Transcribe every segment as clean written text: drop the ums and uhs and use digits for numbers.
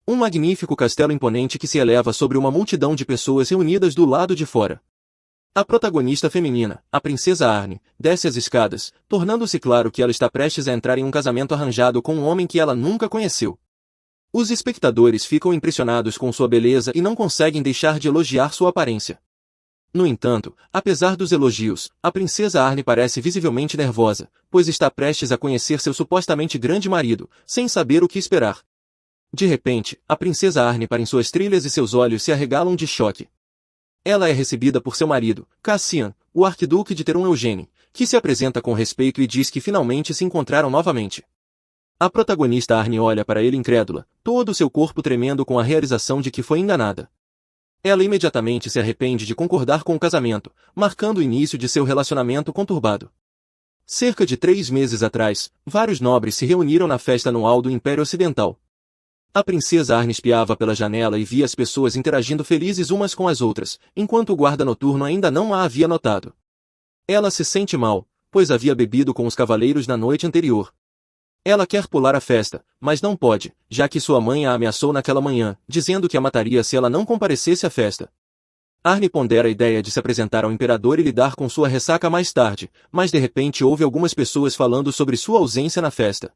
Um magnífico castelo imponente que se eleva sobre uma multidão de pessoas reunidas do lado de fora. A protagonista feminina, a princesa Arne, desce as escadas, tornando-se claro que ela está prestes a entrar em um casamento arranjado com um homem que ela nunca conheceu. Os espectadores ficam impressionados com sua beleza e não conseguem deixar de elogiar sua aparência. No entanto, apesar dos elogios, a princesa Arne parece visivelmente nervosa, pois está prestes a conhecer seu supostamente grande marido, sem saber o que esperar. De repente, a princesa Arne para em suas trilhas e seus olhos se arregalam de choque. Ela é recebida por seu marido, Cassian, o arquiduque de Terum Eugene, que se apresenta com respeito e diz que finalmente se encontraram novamente. A protagonista Arne olha para ele incrédula, todo o seu corpo tremendo com a realização de que foi enganada. Ela imediatamente se arrepende de concordar com o casamento, marcando o início de seu relacionamento conturbado. Cerca de 3 meses atrás, vários nobres se reuniram na festa anual do Império Ocidental. A princesa Arne espiava pela janela e via as pessoas interagindo felizes umas com as outras, enquanto o guarda noturno ainda não a havia notado. Ela se sente mal, pois havia bebido com os cavaleiros na noite anterior. Ela quer pular a festa, mas não pode, já que sua mãe a ameaçou naquela manhã, dizendo que a mataria se ela não comparecesse à festa. Arne pondera a ideia de se apresentar ao imperador e lidar com sua ressaca mais tarde, mas de repente ouve algumas pessoas falando sobre sua ausência na festa.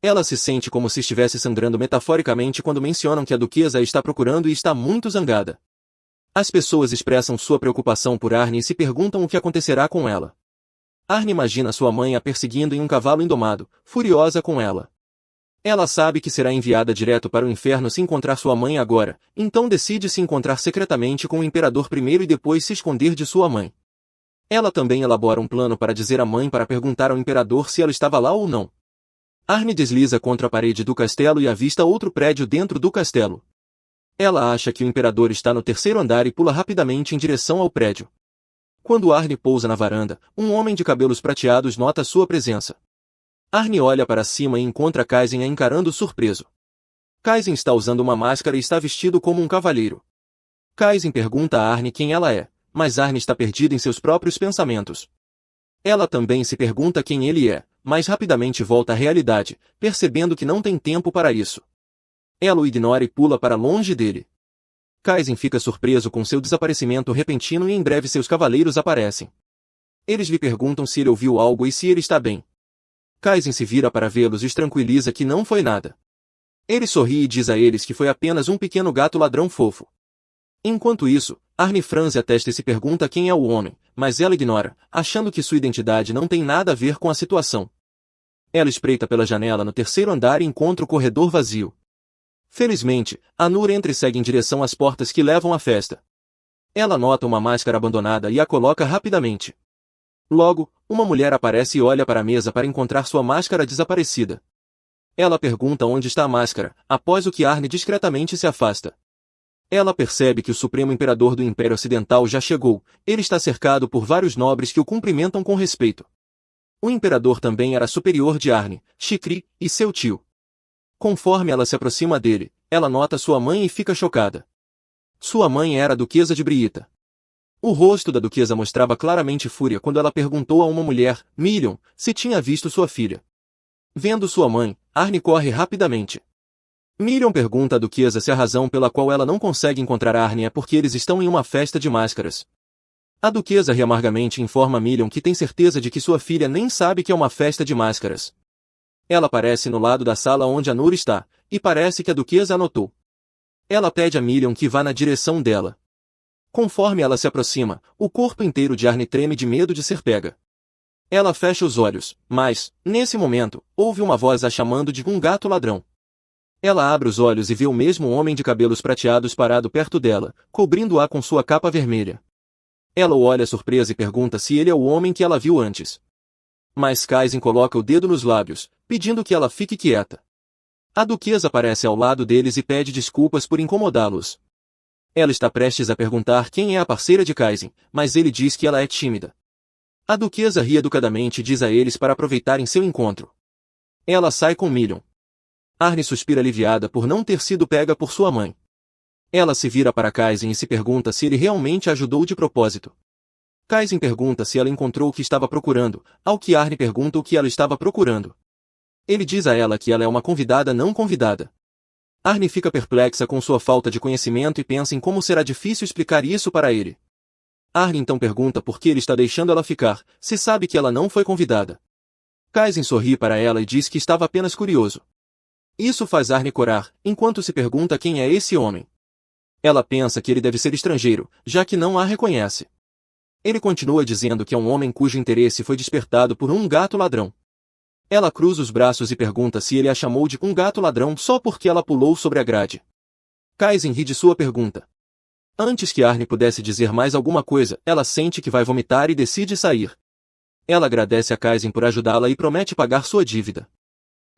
Ela se sente como se estivesse sangrando metaforicamente quando mencionam que a duquesa a está procurando e está muito zangada. As pessoas expressam sua preocupação por Arne e se perguntam o que acontecerá com ela. Arne imagina sua mãe a perseguindo em um cavalo indomado, furiosa com ela. Ela sabe que será enviada direto para o inferno se encontrar sua mãe agora, então decide se encontrar secretamente com o imperador primeiro e depois se esconder de sua mãe. Ela também elabora um plano para dizer à mãe para perguntar ao imperador se ela estava lá ou não. Arne desliza contra a parede do castelo e avista outro prédio dentro do castelo. Ela acha que o imperador está no 3º andar e pula rapidamente em direção ao prédio. Quando Arne pousa na varanda, um homem de cabelos prateados nota sua presença. Arne olha para cima e encontra Kaisen a encarando surpreso. Kaisen está usando uma máscara e está vestido como um cavalheiro. Kaisen pergunta a Arne quem ela é, mas Arne está perdida em seus próprios pensamentos. Ela também se pergunta quem ele é, mas rapidamente volta à realidade, percebendo que não tem tempo para isso. Ela o ignora e pula para longe dele. Kaisen fica surpreso com seu desaparecimento repentino e em breve seus cavaleiros aparecem. Eles lhe perguntam se ele ouviu algo e se ele está bem. Kaisen se vira para vê-los e os tranquiliza que não foi nada. Ele sorri e diz a eles que foi apenas um pequeno gato ladrão fofo. Enquanto isso, Arne franze a testa e se pergunta quem é o homem, mas ela ignora, achando que sua identidade não tem nada a ver com a situação. Ela espreita pela janela no 3º andar e encontra o corredor vazio. Felizmente, Anur entra e segue em direção às portas que levam à festa. Ela nota uma máscara abandonada e a coloca rapidamente. Logo, uma mulher aparece e olha para a mesa para encontrar sua máscara desaparecida. Ela pergunta onde está a máscara, após o que Arne discretamente se afasta. Ela percebe que o Supremo Imperador do Império Ocidental já chegou, ele está cercado por vários nobres que o cumprimentam com respeito. O imperador também era superior de Arne, Shikri, e seu tio. Conforme ela se aproxima dele, ela nota sua mãe e fica chocada. Sua mãe era a duquesa de Briita. O rosto da duquesa mostrava claramente fúria quando ela perguntou a uma mulher, Million, se tinha visto sua filha. Vendo sua mãe, Arne corre rapidamente. Million pergunta à duquesa se a razão pela qual ela não consegue encontrar Arne é porque eles estão em uma festa de máscaras. A duquesa ri amargamente e informa Million que tem certeza de que sua filha nem sabe que é uma festa de máscaras. Ela aparece no lado da sala onde Anur está, e parece que a duquesa a notou. Ela pede a Million que vá na direção dela. Conforme ela se aproxima, o corpo inteiro de Arne treme de medo de ser pega. Ela fecha os olhos, mas, nesse momento, ouve uma voz a chamando de um gato ladrão. Ela abre os olhos e vê o mesmo homem de cabelos prateados parado perto dela, cobrindo-a com sua capa vermelha. Ela o olha surpresa e pergunta se ele é o homem que ela viu antes. Mas Kaisen coloca o dedo nos lábios, pedindo que ela fique quieta. A duquesa aparece ao lado deles e pede desculpas por incomodá-los. Ela está prestes a perguntar quem é a parceira de Kaisen, mas ele diz que ela é tímida. A duquesa ri educadamente e diz a eles para aproveitarem seu encontro. Ela sai com Million. Arne suspira aliviada por não ter sido pega por sua mãe. Ela se vira para Kaisen e se pergunta se ele realmente a ajudou de propósito. Kaisen pergunta se ela encontrou o que estava procurando, ao que Arne pergunta o que ela estava procurando. Ele diz a ela que ela é uma convidada não convidada. Arne fica perplexa com sua falta de conhecimento e pensa em como será difícil explicar isso para ele. Arne então pergunta por que ele está deixando ela ficar, se sabe que ela não foi convidada. Kaizen sorri para ela e diz que estava apenas curioso. Isso faz Arne corar, enquanto se pergunta quem é esse homem. Ela pensa que ele deve ser estrangeiro, já que não a reconhece. Ele continua dizendo que é um homem cujo interesse foi despertado por um gato ladrão. Ela cruza os braços e pergunta se ele a chamou de um gato ladrão só porque ela pulou sobre a grade. Kaizen ri de sua pergunta. Antes que Arne pudesse dizer mais alguma coisa, ela sente que vai vomitar e decide sair. Ela agradece a Kaizen por ajudá-la e promete pagar sua dívida.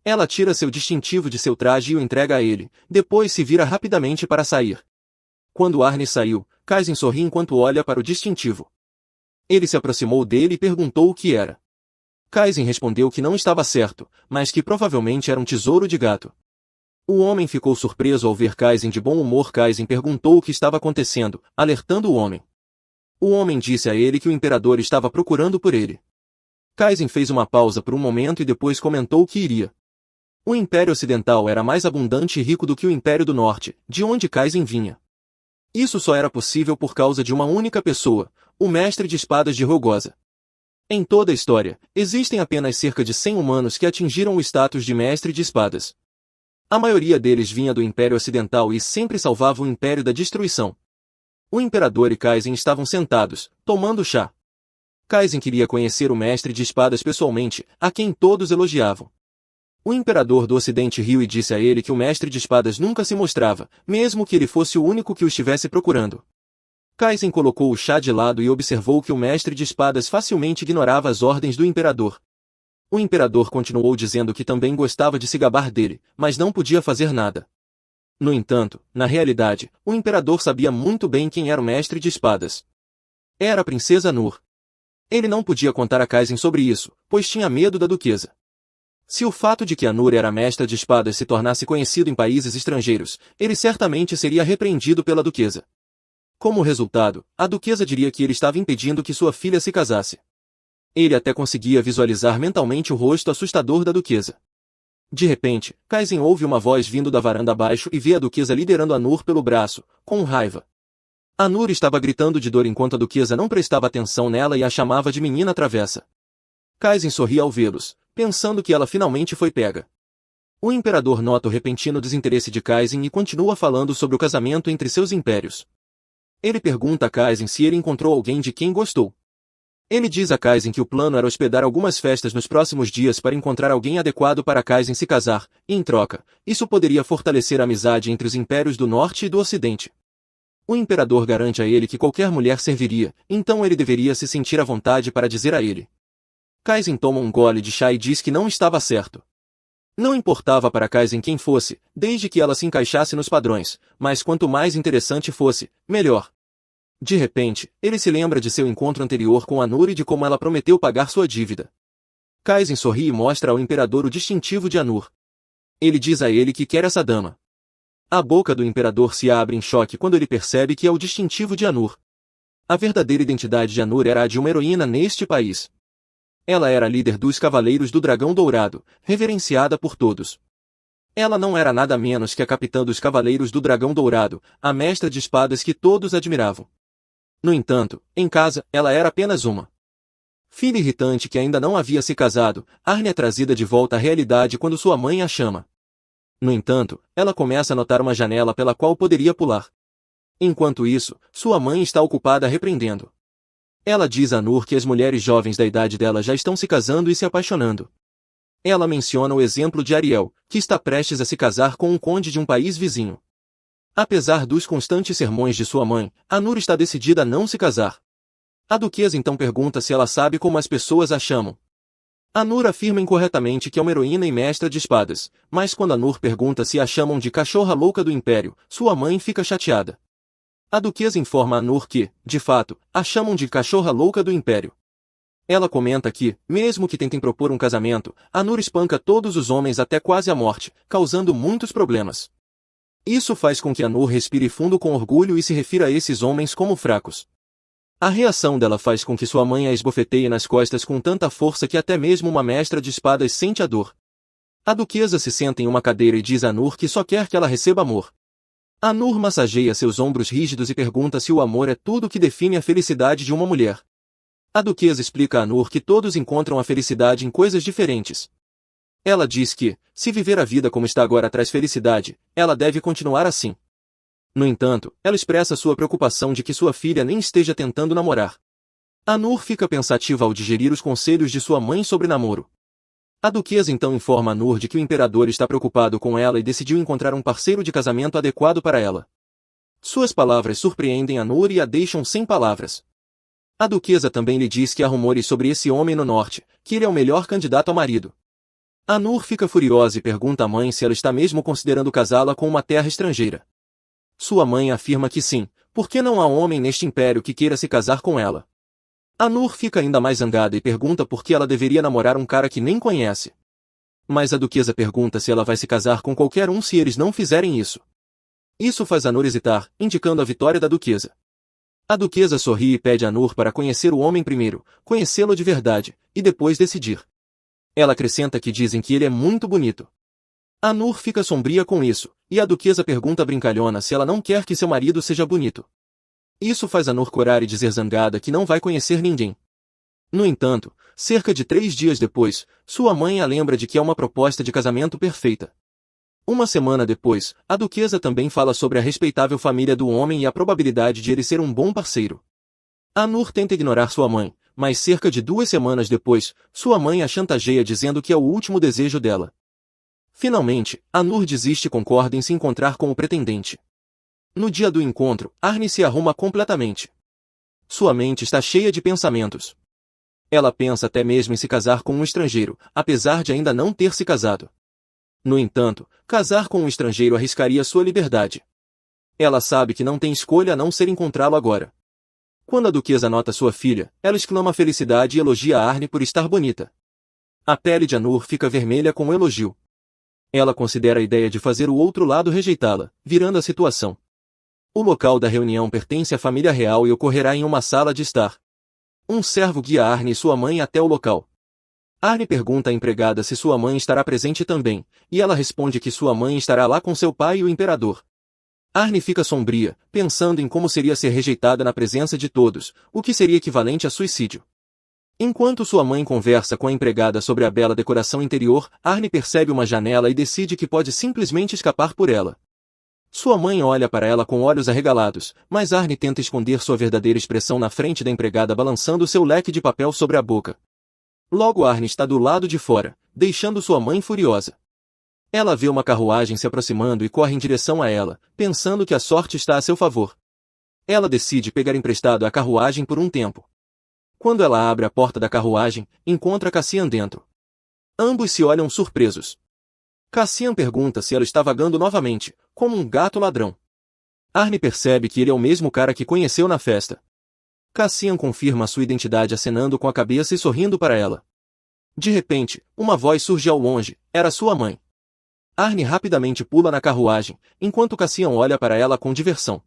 Ela tira seu distintivo de seu traje e o entrega a ele, depois se vira rapidamente para sair. Quando Arne saiu, Kaizen sorri enquanto olha para o distintivo. Ele se aproximou dele e perguntou o que era. Kaizen respondeu que não estava certo, mas que provavelmente era um tesouro de gato. O homem ficou surpreso ao ver Kaizen de bom humor. Kaizen perguntou o que estava acontecendo, alertando o homem. O homem disse a ele que o imperador estava procurando por ele. Kaizen fez uma pausa por um momento e depois comentou que iria. O Império Ocidental era mais abundante e rico do que o Império do Norte, de onde Kaizen vinha. Isso só era possível por causa de uma única pessoa, o mestre de espadas de Rogosa. Em toda a história, existem apenas cerca de 100 humanos que atingiram o status de mestre de espadas. A maioria deles vinha do Império Ocidental e sempre salvava o Império da destruição. O Imperador e Kaizen estavam sentados, tomando chá. Kaizen queria conhecer o mestre de espadas pessoalmente, a quem todos elogiavam. O Imperador do Ocidente riu e disse a ele que o mestre de espadas nunca se mostrava, mesmo que ele fosse o único que o estivesse procurando. Kaizen colocou o chá de lado e observou que o mestre de espadas facilmente ignorava as ordens do Imperador. O Imperador continuou dizendo que também gostava de se gabar dele, mas não podia fazer nada. No entanto, na realidade, o Imperador sabia muito bem quem era o mestre de espadas. Era a princesa Nur. Ele não podia contar a Kaizen sobre isso, pois tinha medo da duquesa. Se o fato de que a Nur era mestra de espadas se tornasse conhecido em países estrangeiros, ele certamente seria repreendido pela duquesa. Como resultado, a duquesa diria que ele estava impedindo que sua filha se casasse. Ele até conseguia visualizar mentalmente o rosto assustador da duquesa. De repente, Kaizen ouve uma voz vindo da varanda abaixo e vê a duquesa liderando a Nur pelo braço, com raiva. A Nur estava gritando de dor enquanto a duquesa não prestava atenção nela e a chamava de menina travessa. Kaizen sorri ao vê-los, pensando que ela finalmente foi pega. O imperador nota o repentino desinteresse de Kaizen e continua falando sobre o casamento entre seus impérios. Ele pergunta a Kaizen se ele encontrou alguém de quem gostou. Ele diz a Kaizen que o plano era hospedar algumas festas nos próximos dias para encontrar alguém adequado para Kaizen se casar, e em troca, isso poderia fortalecer a amizade entre os impérios do Norte e do Ocidente. O imperador garante a ele que qualquer mulher serviria, então ele deveria se sentir à vontade para dizer a ele. Kaizen toma um gole de chá e diz que não estava certo. Não importava para Kaizen quem fosse, desde que ela se encaixasse nos padrões, mas quanto mais interessante fosse, melhor. De repente, ele se lembra de seu encontro anterior com a Nur e de como ela prometeu pagar sua dívida. Kaizen sorri e mostra ao imperador o distintivo de Anur. Ele diz a ele que quer essa dama. A boca do imperador se abre em choque quando ele percebe que é o distintivo de Anur. A verdadeira identidade de Anur era a de uma heroína neste país. Ela era a líder dos Cavaleiros do Dragão Dourado, reverenciada por todos. Ela não era nada menos que a capitã dos Cavaleiros do Dragão Dourado, a mestra de espadas que todos admiravam. No entanto, em casa, ela era apenas uma filha irritante que ainda não havia se casado. Arne é trazida de volta à realidade quando sua mãe a chama. No entanto, ela começa a notar uma janela pela qual poderia pular. Enquanto isso, sua mãe está ocupada repreendendo. Ela diz a Nur que as mulheres jovens da idade dela já estão se casando e se apaixonando. Ela menciona o exemplo de Ariel, que está prestes a se casar com um conde de um país vizinho. Apesar dos constantes sermões de sua mãe, a Nur está decidida a não se casar. A duquesa então pergunta se ela sabe como as pessoas a chamam. A Nur afirma incorretamente que é uma heroína e mestra de espadas, mas quando a Nur pergunta se a chamam de cachorra louca do Império, sua mãe fica chateada. A duquesa informa a Nur que, de fato, a chamam de cachorra louca do Império. Ela comenta que, mesmo que tentem propor um casamento, a Nur espanca todos os homens até quase a morte, causando muitos problemas. Isso faz com que a Nur respire fundo com orgulho e se refira a esses homens como fracos. A reação dela faz com que sua mãe a esbofeteie nas costas com tanta força que até mesmo uma mestra de espadas sente a dor. A duquesa se senta em uma cadeira e diz a Nur que só quer que ela receba amor. A Nur massageia seus ombros rígidos e pergunta se o amor é tudo que define a felicidade de uma mulher. A duquesa explica a Nur que todos encontram a felicidade em coisas diferentes. Ela diz que, se viver a vida como está agora traz felicidade, ela deve continuar assim. No entanto, ela expressa sua preocupação de que sua filha nem esteja tentando namorar. A Nur fica pensativa ao digerir os conselhos de sua mãe sobre namoro. A duquesa então informa a Nur de que o imperador está preocupado com ela e decidiu encontrar um parceiro de casamento adequado para ela. Suas palavras surpreendem a Nur e a deixam sem palavras. A duquesa também lhe diz que há rumores sobre esse homem no norte, que ele é o melhor candidato a marido. A Nur fica furiosa e pergunta à mãe se ela está mesmo considerando casá-la com uma terra estrangeira. Sua mãe afirma que sim, porque não há homem neste império que queira se casar com ela. A Nur fica ainda mais zangada e pergunta por que ela deveria namorar um cara que nem conhece. Mas a duquesa pergunta se ela vai se casar com qualquer um se eles não fizerem isso. Isso faz a Nur hesitar, indicando a vitória da duquesa. A duquesa sorri e pede a Nur para conhecer o homem primeiro, conhecê-lo de verdade, e depois decidir. Ela acrescenta que dizem que ele é muito bonito. A Nur fica sombria com isso, e a duquesa pergunta brincalhona se ela não quer que seu marido seja bonito. Isso faz a Nur corar e dizer zangada que não vai conhecer ninguém. No entanto, cerca de 3 dias depois, sua mãe a lembra de que é uma proposta de casamento perfeita. Uma semana depois, a duquesa também fala sobre a respeitável família do homem e a probabilidade de ele ser um bom parceiro. A Nur tenta ignorar sua mãe, mas cerca de 2 semanas depois, sua mãe a chantageia dizendo que é o último desejo dela. Finalmente, a Nur desiste e concorda em se encontrar com o pretendente. No dia do encontro, Arne se arruma completamente. Sua mente está cheia de pensamentos. Ela pensa até mesmo em se casar com um estrangeiro, apesar de ainda não ter se casado. No entanto, casar com um estrangeiro arriscaria sua liberdade. Ela sabe que não tem escolha a não ser encontrá-lo agora. Quando a duquesa nota sua filha, ela exclama felicidade e elogia a Arne por estar bonita. A pele de Anur fica vermelha com o elogio. Ela considera a ideia de fazer o outro lado rejeitá-la, virando a situação. O local da reunião pertence à família real e ocorrerá em uma sala de estar. Um servo guia Arne e sua mãe até o local. Arne pergunta à empregada se sua mãe estará presente também, e ela responde que sua mãe estará lá com seu pai e o imperador. Arne fica sombria, pensando em como seria ser rejeitada na presença de todos, o que seria equivalente a suicídio. Enquanto sua mãe conversa com a empregada sobre a bela decoração interior, Arne percebe uma janela e decide que pode simplesmente escapar por ela. Sua mãe olha para ela com olhos arregalados, mas Arne tenta esconder sua verdadeira expressão na frente da empregada balançando seu leque de papel sobre a boca. Logo Arne está do lado de fora, deixando sua mãe furiosa. Ela vê uma carruagem se aproximando e corre em direção a ela, pensando que a sorte está a seu favor. Ela decide pegar emprestado a carruagem por um tempo. Quando ela abre a porta da carruagem, encontra Cassian dentro. Ambos se olham surpresos. Cassian pergunta se ela está vagando novamente, como um gato ladrão. Arne percebe que ele é o mesmo cara que conheceu na festa. Cassian confirma sua identidade acenando com a cabeça e sorrindo para ela. De repente, uma voz surge ao longe, era sua mãe. Arne rapidamente pula na carruagem, enquanto Cassian olha para ela com diversão.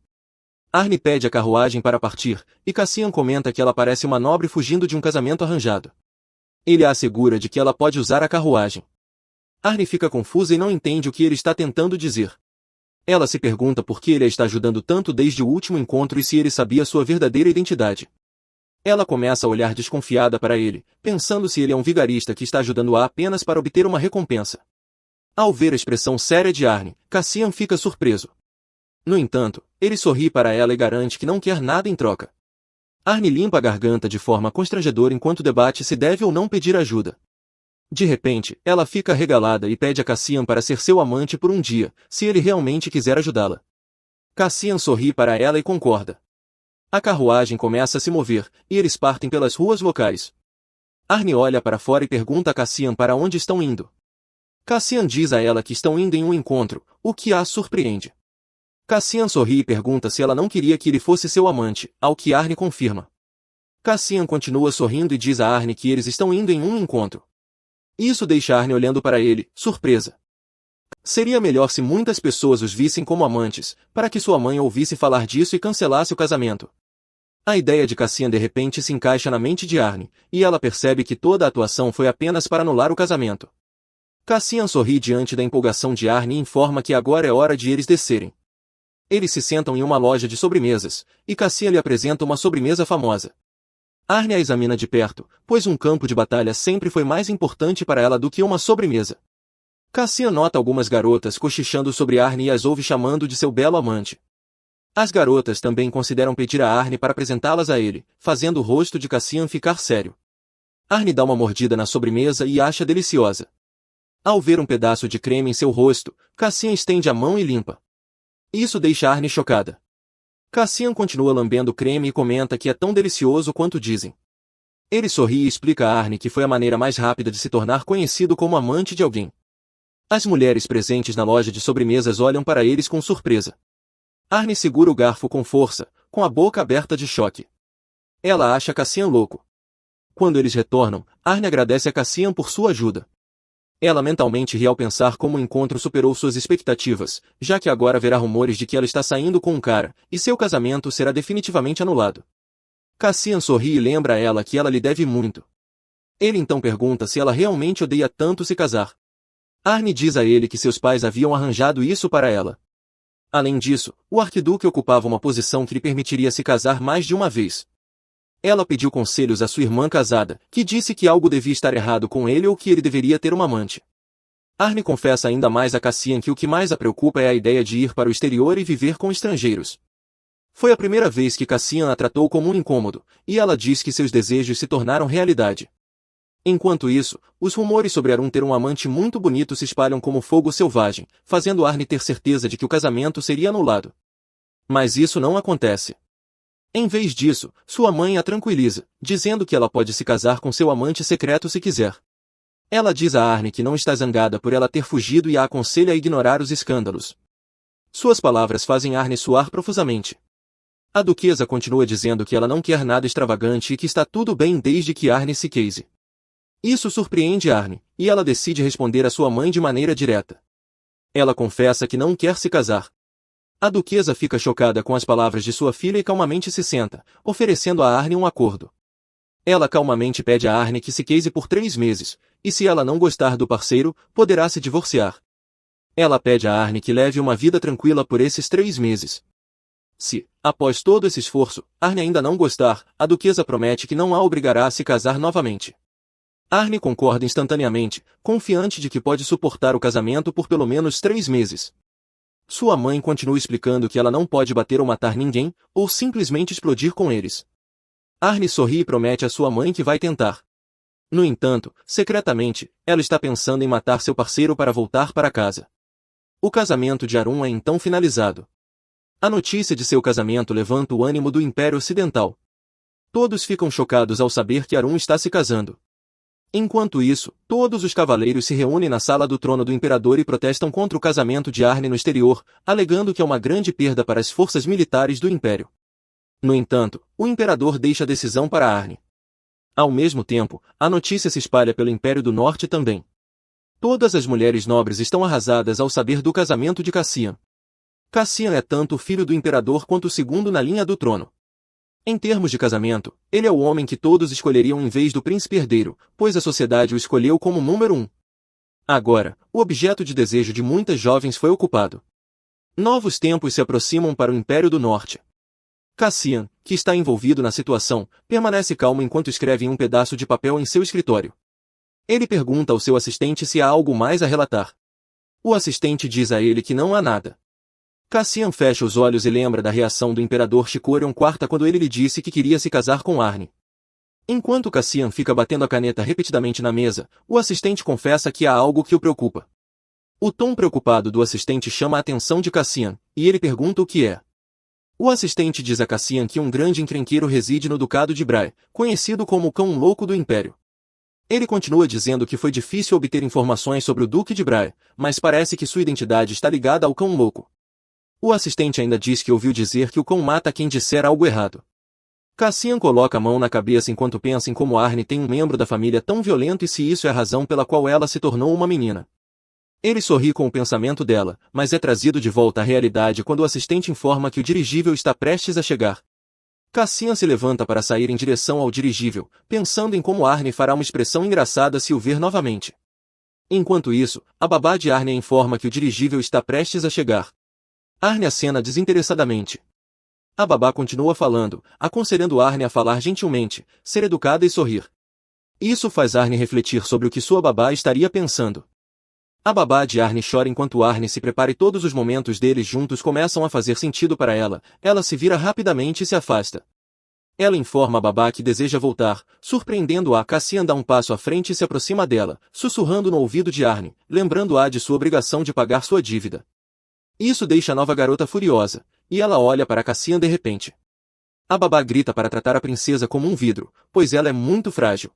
Arne pede a carruagem para partir, e Cassian comenta que ela parece uma nobre fugindo de um casamento arranjado. Ele a assegura de que ela pode usar a carruagem. Arne fica confusa e não entende o que ele está tentando dizer. Ela se pergunta por que ele a está ajudando tanto desde o último encontro e se ele sabia sua verdadeira identidade. Ela começa a olhar desconfiada para ele, pensando se ele é um vigarista que está ajudando-a apenas para obter uma recompensa. Ao ver a expressão séria de Arne, Cassian fica surpreso. No entanto, ele sorri para ela e garante que não quer nada em troca. Arne limpa a garganta de forma constrangedora enquanto debate se deve ou não pedir ajuda. De repente, ela fica arregalada e pede a Cassian para ser seu amante por um dia, se ele realmente quiser ajudá-la. Cassian sorri para ela e concorda. A carruagem começa a se mover, e eles partem pelas ruas locais. Arne olha para fora e pergunta a Cassian para onde estão indo. Cassian diz a ela que estão indo em um encontro, o que a surpreende. Cassian sorri e pergunta se ela não queria que ele fosse seu amante, ao que Arne confirma. Cassian continua sorrindo e diz a Arne que eles estão indo em um encontro. Isso deixa Arne olhando para ele, surpresa. Seria melhor se muitas pessoas os vissem como amantes, para que sua mãe ouvisse falar disso e cancelasse o casamento. A ideia de Cassian de repente se encaixa na mente de Arne, e ela percebe que toda a atuação foi apenas para anular o casamento. Cassian sorri diante da empolgação de Arne e informa que agora é hora de eles descerem. Eles se sentam em uma loja de sobremesas, e Cassian lhe apresenta uma sobremesa famosa. Arne a examina de perto, pois um campo de batalha sempre foi mais importante para ela do que uma sobremesa. Cassian nota algumas garotas cochichando sobre Arne e as ouve chamando de seu belo amante. As garotas também consideram pedir a Arne para apresentá-las a ele, fazendo o rosto de Cassian ficar sério. Arne dá uma mordida na sobremesa e acha deliciosa. Ao ver um pedaço de creme em seu rosto, Cassian estende a mão e limpa. Isso deixa Arne chocada. Cassian continua lambendo o creme e comenta que é tão delicioso quanto dizem. Ele sorri e explica a Arne que foi a maneira mais rápida de se tornar conhecido como amante de alguém. As mulheres presentes na loja de sobremesas olham para eles com surpresa. Arne segura o garfo com força, com a boca aberta de choque. Ela acha Cassian louco. Quando eles retornam, Arne agradece a Cassian por sua ajuda. Ela mentalmente ri ao pensar como o encontro superou suas expectativas, já que agora haverá rumores de que ela está saindo com um cara, e seu casamento será definitivamente anulado. Cassian sorri e lembra a ela que ela lhe deve muito. Ele então pergunta se ela realmente odeia tanto se casar. Arne diz a ele que seus pais haviam arranjado isso para ela. Além disso, o arquiduque ocupava uma posição que lhe permitiria se casar mais de uma vez. Ela pediu conselhos à sua irmã casada, que disse que algo devia estar errado com ele ou que ele deveria ter uma amante. Arne confessa ainda mais a Cassian que o que mais a preocupa é a ideia de ir para o exterior e viver com estrangeiros. Foi a primeira vez que Cassian a tratou como um incômodo, e ela diz que seus desejos se tornaram realidade. Enquanto isso, os rumores sobre Arun ter um amante muito bonito se espalham como fogo selvagem, fazendo Arne ter certeza de que o casamento seria anulado. Mas isso não acontece. Em vez disso, sua mãe a tranquiliza, dizendo que ela pode se casar com seu amante secreto se quiser. Ela diz a Arne que não está zangada por ela ter fugido e a aconselha a ignorar os escândalos. Suas palavras fazem Arne suar profusamente. A duquesa continua dizendo que ela não quer nada extravagante e que está tudo bem desde que Arne se case. Isso surpreende Arne, e ela decide responder à sua mãe de maneira direta. Ela confessa que não quer se casar. A duquesa fica chocada com as palavras de sua filha e calmamente se senta, oferecendo a Arne um acordo. Ela calmamente pede a Arne que se case por 3 meses, e se ela não gostar do parceiro, poderá se divorciar. Ela pede a Arne que leve uma vida tranquila por esses 3 meses. Se, após todo esse esforço, Arne ainda não gostar, a duquesa promete que não a obrigará a se casar novamente. Arne concorda instantaneamente, confiante de que pode suportar o casamento por pelo menos 3 meses. Sua mãe continua explicando que ela não pode bater ou matar ninguém, ou simplesmente explodir com eles. Arne sorri e promete à sua mãe que vai tentar. No entanto, secretamente, ela está pensando em matar seu parceiro para voltar para casa. O casamento de Arun é então finalizado. A notícia de seu casamento levanta o ânimo do Império Ocidental. Todos ficam chocados ao saber que Arun está se casando. Enquanto isso, todos os cavaleiros se reúnem na sala do trono do imperador e protestam contra o casamento de Arne no exterior, alegando que é uma grande perda para as forças militares do império. No entanto, o imperador deixa a decisão para Arne. Ao mesmo tempo, a notícia se espalha pelo Império do Norte também. Todas as mulheres nobres estão arrasadas ao saber do casamento de Cassian. Cassian é tanto o filho do imperador quanto o segundo na linha do trono. Em termos de casamento, ele é o homem que todos escolheriam em vez do príncipe herdeiro, pois a sociedade o escolheu como número 1. Agora, o objeto de desejo de muitas jovens foi ocupado. Novos tempos se aproximam para o Império do Norte. Cassian, que está envolvido na situação, permanece calmo enquanto escreve em um pedaço de papel em seu escritório. Ele pergunta ao seu assistente se há algo mais a relatar. O assistente diz a ele que não há nada. Cassian fecha os olhos e lembra da reação do imperador Chikorion IV quando ele lhe disse que queria se casar com Arne. Enquanto Cassian fica batendo a caneta repetidamente na mesa, o assistente confessa que há algo que o preocupa. O tom preocupado do assistente chama a atenção de Cassian, e ele pergunta o que é. O assistente diz a Cassian que um grande encrenqueiro reside no Ducado de Bray, conhecido como o Cão Louco do Império. Ele continua dizendo que foi difícil obter informações sobre o Duque de Bray, mas parece que sua identidade está ligada ao Cão Louco. O assistente ainda diz que ouviu dizer que o cão mata quem disser algo errado. Cassian coloca a mão na cabeça enquanto pensa em como Arne tem um membro da família tão violento e se isso é a razão pela qual ela se tornou uma menina. Ele sorri com o pensamento dela, mas é trazido de volta à realidade quando o assistente informa que o dirigível está prestes a chegar. Cassian se levanta para sair em direção ao dirigível, pensando em como Arne fará uma expressão engraçada se o ver novamente. Enquanto isso, a babá de Arnie informa que o dirigível está prestes a chegar. Arnie acena desinteressadamente. A babá continua falando, aconselhando Arnie a falar gentilmente, ser educada e sorrir. Isso faz Arnie refletir sobre o que sua babá estaria pensando. A babá de Arnie chora enquanto Arnie se prepara e todos os momentos deles juntos começam a fazer sentido para ela. Ela se vira rapidamente e se afasta. Ela informa a babá que deseja voltar, surpreendendo-a. Cassian dá um passo à frente e se aproxima dela, sussurrando no ouvido de Arnie, lembrando-a de sua obrigação de pagar sua dívida. Isso deixa a nova garota furiosa, e ela olha para Cassian de repente. A babá grita para tratar a princesa como um vidro, pois ela é muito frágil.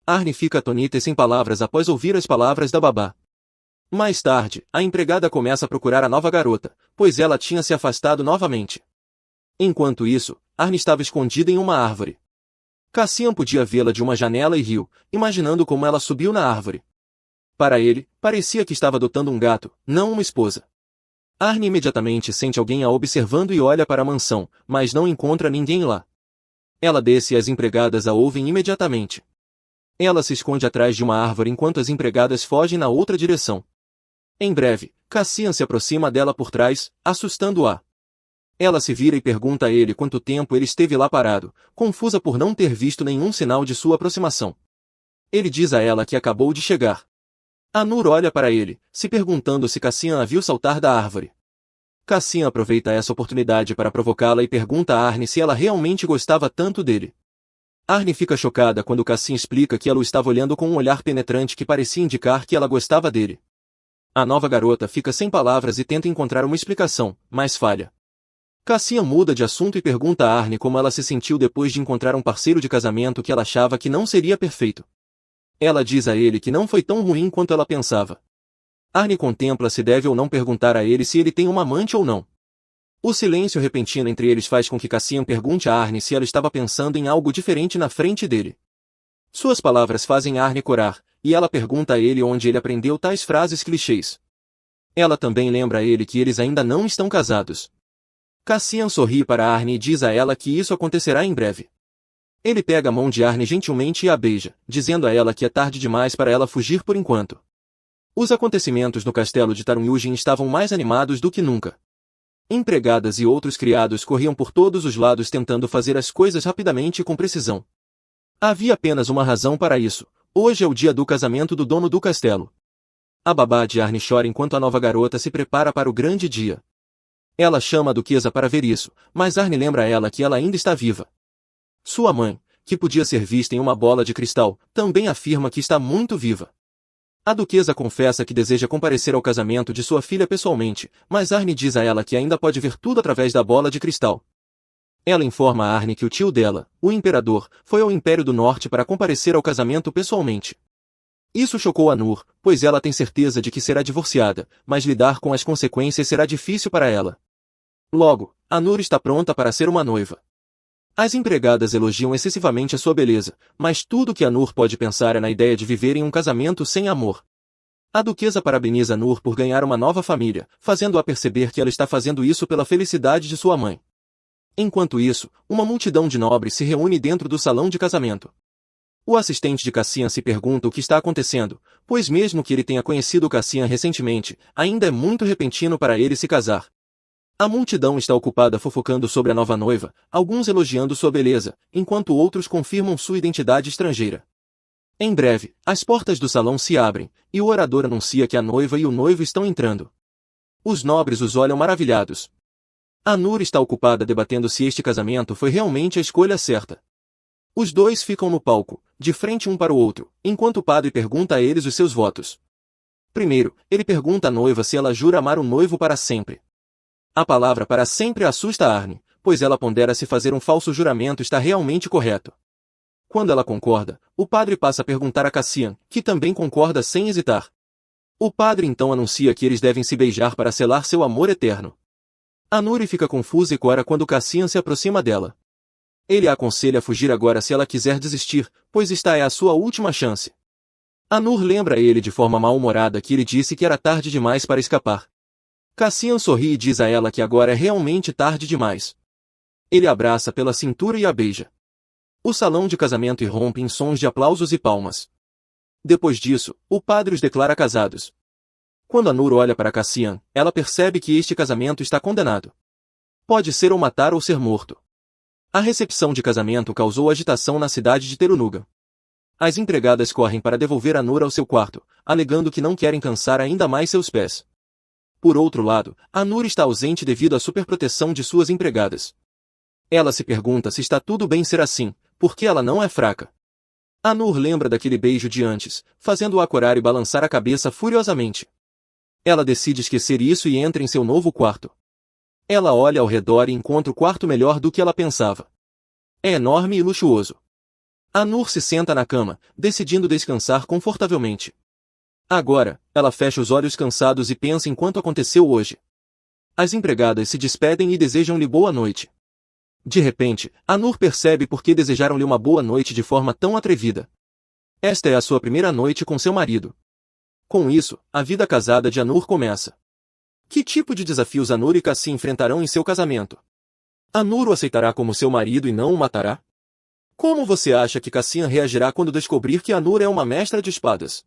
Arnie fica atonita e sem palavras após ouvir as palavras da babá. Mais tarde, a empregada começa a procurar a nova garota, pois ela tinha se afastado novamente. Enquanto isso, Arnie estava escondida em uma árvore. Cassian podia vê-la de uma janela e riu, imaginando como ela subiu na árvore. Para ele, parecia que estava adotando um gato, não uma esposa. Arnie imediatamente sente alguém a observando e olha para a mansão, mas não encontra ninguém lá. Ela desce e as empregadas a ouvem imediatamente. Ela se esconde atrás de uma árvore enquanto as empregadas fogem na outra direção. Em breve, Cassian se aproxima dela por trás, assustando-a. Ela se vira e pergunta a ele quanto tempo ele esteve lá parado, confusa por não ter visto nenhum sinal de sua aproximação. Ele diz a ela que acabou de chegar. Anur olha para ele, se perguntando se Cassian a viu saltar da árvore. Cassian aproveita essa oportunidade para provocá-la e pergunta a Arnie se ela realmente gostava tanto dele. Arnie fica chocada quando Cassian explica que ela o estava olhando com um olhar penetrante que parecia indicar que ela gostava dele. A nova garota fica sem palavras e tenta encontrar uma explicação, mas falha. Cassian muda de assunto e pergunta a Arnie como ela se sentiu depois de encontrar um parceiro de casamento que ela achava que não seria perfeito. Ela diz a ele que não foi tão ruim quanto ela pensava. Arnie contempla se deve ou não perguntar a ele se ele tem uma amante ou não. O silêncio repentino entre eles faz com que Cassian pergunte a Arnie se ela estava pensando em algo diferente na frente dele. Suas palavras fazem Arnie corar, e ela pergunta a ele onde ele aprendeu tais frases clichês. Ela também lembra a ele que eles ainda não estão casados. Cassian sorri para Arnie e diz a ela que isso acontecerá em breve. Ele pega a mão de Arnie gentilmente e a beija, dizendo a ela que é tarde demais para ela fugir por enquanto. Os acontecimentos no castelo de Tarumyujin estavam mais animados do que nunca. Empregadas e outros criados corriam por todos os lados tentando fazer as coisas rapidamente e com precisão. Havia apenas uma razão para isso. Hoje é o dia do casamento do dono do castelo. A babá de Arnie chora enquanto a nova garota se prepara para o grande dia. Ela chama a duquesa para ver isso, mas Arnie lembra a ela que ela ainda está viva. Sua mãe, que podia ser vista em uma bola de cristal, também afirma que está muito viva. A duquesa confessa que deseja comparecer ao casamento de sua filha pessoalmente, mas Arnie diz a ela que ainda pode ver tudo através da bola de cristal. Ela informa a Arnie que o tio dela, o imperador, foi ao Império do Norte para comparecer ao casamento pessoalmente. Isso chocou a Nur, pois ela tem certeza de que será divorciada, mas lidar com as consequências será difícil para ela. Logo, a Nur está pronta para ser uma noiva. As empregadas elogiam excessivamente a sua beleza, mas tudo que a Nur pode pensar é na ideia de viver em um casamento sem amor. A duquesa parabeniza Nur por ganhar uma nova família, fazendo-a perceber que ela está fazendo isso pela felicidade de sua mãe. Enquanto isso, uma multidão de nobres se reúne dentro do salão de casamento. O assistente de Cassian se pergunta o que está acontecendo, pois mesmo que ele tenha conhecido Cassian recentemente, ainda é muito repentino para ele se casar. A multidão está ocupada fofocando sobre a nova noiva, alguns elogiando sua beleza, enquanto outros confirmam sua identidade estrangeira. Em breve, as portas do salão se abrem, e o orador anuncia que a noiva e o noivo estão entrando. Os nobres os olham maravilhados. A Nur está ocupada debatendo se este casamento foi realmente a escolha certa. Os dois ficam no palco, de frente um para o outro, enquanto o padre pergunta a eles os seus votos. Primeiro, ele pergunta à noiva se ela jura amar o noivo para sempre. A palavra para sempre assusta Arnie, pois ela pondera se fazer um falso juramento está realmente correto. Quando ela concorda, o padre passa a perguntar a Cassian, que também concorda sem hesitar. O padre então anuncia que eles devem se beijar para selar seu amor eterno. A Nuri fica confusa e cora quando Cassian se aproxima dela. Ele a aconselha a fugir agora se ela quiser desistir, pois esta é a sua última chance. A Nur lembra a ele de forma mal-humorada que ele disse que era tarde demais para escapar. Cassian sorri e diz a ela que agora é realmente tarde demais. Ele a abraça pela cintura e a beija. O salão de casamento irrompe em sons de aplausos e palmas. Depois disso, o padre os declara casados. Quando Anur olha para Cassian, ela percebe que este casamento está condenado. Pode ser ou matar ou ser morto. A recepção de casamento causou agitação na cidade de Terunuga. As empregadas correm para devolver Anur ao seu quarto, alegando que não querem cansar ainda mais seus pés. Por outro lado, Anur está ausente devido à superproteção de suas empregadas. Ela se pergunta se está tudo bem ser assim, porque ela não é fraca. Anur lembra daquele beijo de antes, fazendo-o acorar e balançar a cabeça furiosamente. Ela decide esquecer isso e entra em seu novo quarto. Ela olha ao redor e encontra o quarto melhor do que ela pensava. É enorme e luxuoso. Anur se senta na cama, decidindo descansar confortavelmente. Agora, ela fecha os olhos cansados e pensa em quanto aconteceu hoje. As empregadas se despedem e desejam-lhe boa noite. De repente, Anur percebe por que desejaram-lhe uma boa noite de forma tão atrevida. Esta é a sua primeira noite com seu marido. Com isso, a vida casada de Anur começa. Que tipo de desafios Anur e Cassi enfrentarão em seu casamento? Anur o aceitará como seu marido e não o matará? Como você acha que Cassian reagirá quando descobrir que Anur é uma mestra de espadas?